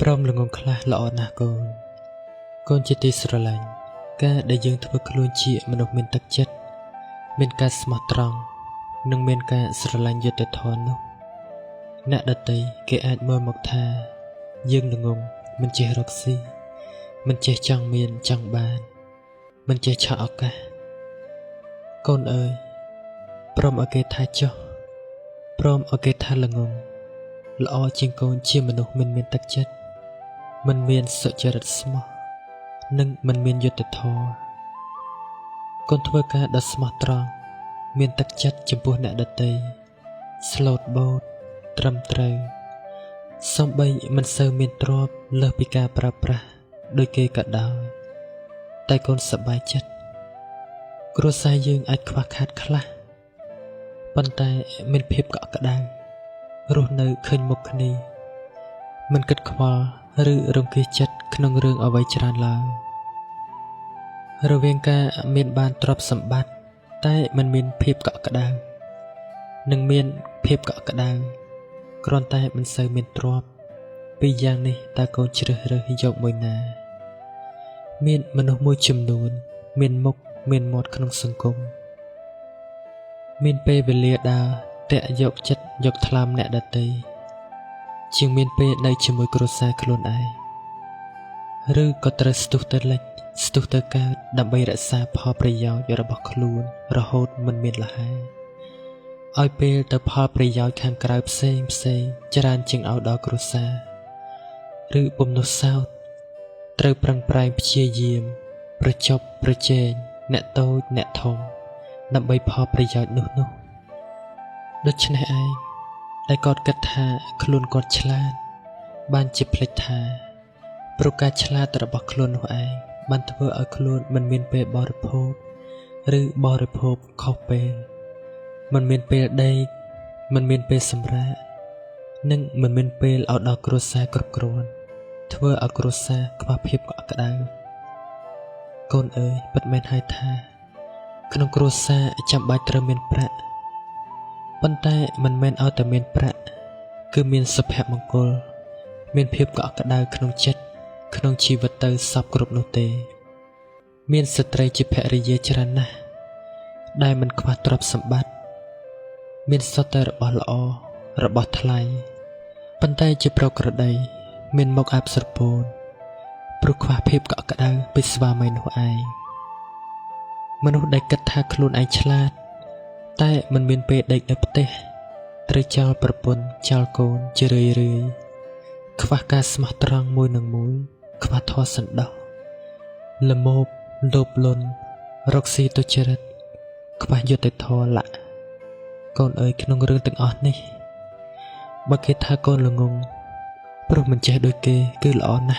ព្រមល្ងងខ្លះល្អណាស់កូនជាទីស្រឡាញ់ការដែលយើងធ្វើខ្លួនជាមនុស្សមានទឹកចិត្តមានការស្មោះត្រង់និងមានការស្រឡាញ់យុត្តិធម៌នោះអ្នកដទៃគេអាចមើលមកថាយើងល្ងងមិនចេះរកស៊ីមិនចេះចង់មានចង់បានមិនចេះឆក់ឱកាសកូនអើយព្រមឲ្យគេថាចុះព្រមឲ្យគេថាល្ងងល្អជាងកូនជាមនុស្សមិនមានទឹកចិត្តមិនមានសុចរិតស្មោះនិងមិនមានយុត្តិធម៌កូនធ្វើការដ៏ស្មោះត្រង់មានទឹកចិត្តចំពោះអ្នកដទៃស្លូតបូតត្រឹមត្រូវសូម្បីមិនសូវមានទ្រព្យលើសពីការប្រើប្រាស់ដោយគេក៏ដោយតែកូនសប្បាយចិត្តគ្រួសារយើងអាចខ្វះខាតខ្លះប៉ុន្តែមានភាពកក់ក្ដៅរស់នៅឃើញមុខគ្នាមិនគិតខ្វល់ឬរង្គោះចិត្តក្នុងរឿងអ្វីច្រើនឡើយរវាងការមានបានទ្រព្យសម្បត្តិតែមិនមានភាពកក់ក្ដៅនិងមានភាពកក់ក្ដៅគ្រាន់តែមិនសូវមានទ្រព្យពីរយ៉ាងនេះតើកូនជ្រើសរើសយកមួយណាមានមនុស្សមួយចំនួនមានមុខមានមាត់ក្នុងសង្គមមានពេលវេលាដើរតាក់យកចិត្តយកថ្លើមអ្នកដទៃជាងមានពេលនៅជាមួយគ្រួសារខ្លួនឯងឬក៏ត្រូវស្ទុះទៅលិចស្ទុះទៅកើតដើម្បីរក្សាផលប្រយោជន៍របស់ខ្លួនរហូតមិនមានលហែឲ្យពេលទៅផលប្រយោជន៍ខាងក្រៅផ្សេងច្រើនជាងឲ្យដល់គ្រួសារឬបំណុះសោតត្រូវប្រឹងប្រែងព្យាយាមប្រជប់ប្រជែងអ្នកតូចអ្នកធំដើម្បីផលប្រយោជន៍នោះដូច្នេះឯងដែលគាត់គិតថាខ្លួនគាត់ឆ្លាតបានជាភ្លេចថាព្រោះការឆ្លាតរបស់ខ្លួននោះឯងបានធ្វើឲ្យខ្លួនមិនមានពេលបរិភោគឬបរិភោគខុសពេលមិនមានពេលដេកមិនមានពេលសម្រាកនិងមិនមានពេលឲ្យដល់គ្រួសារគ្រប់គ្រាន់ធ្វើឲ្យគ្រួសារខ្វះភាពកក់ក្ដៅកូនអើយពិតមែនហើយថាក្នុងគ្រួសារចាំបាច់ត្រូវមានប្រាក់ប៉ុន្តែមិនមែនឲ្យតែមានប្រាក់គឺមានសុភមង្គលមានភាពកក់ក្ដៅក្នុងចិត្តក្នុងជីវិតទៅសពគ្រប់នោះទេមានស្ត្រីជាភរិយាច្រើនណាស់ដែលមិនខ្វះទ្រព្យសម្បត្តិមានសុទ្ធតែរបស់ល្អរបស់ថ្លៃប៉ុន្តែជាប្រុសក្រតីមានមុខអាបស្រពោនព្រោះខ្វះភាពកក់ក្ដៅពីស្វាមីនោះឯងមនុស្សដែលគិតថាខ្លួនឯងឆ្លាតតែមិនមានពេលដេកនៅផ្ទះត្រូវចោលប្រពន្ធចោលកូនជារឿយខ្វះការស្មោះត្រង់មួយនឹងមួយខ្វះធម៌សណ្ដោសល្មោបលោភលន់រកស៊ីទុច្ចរិតខ្វះយុត្តិធម៌លក្ខកូនអើយក្នុងរឿងទាំងអស់នេះបើគេថាកូនល្ងងព្រោះមិនចេះដូចគេគឺល្អណាស់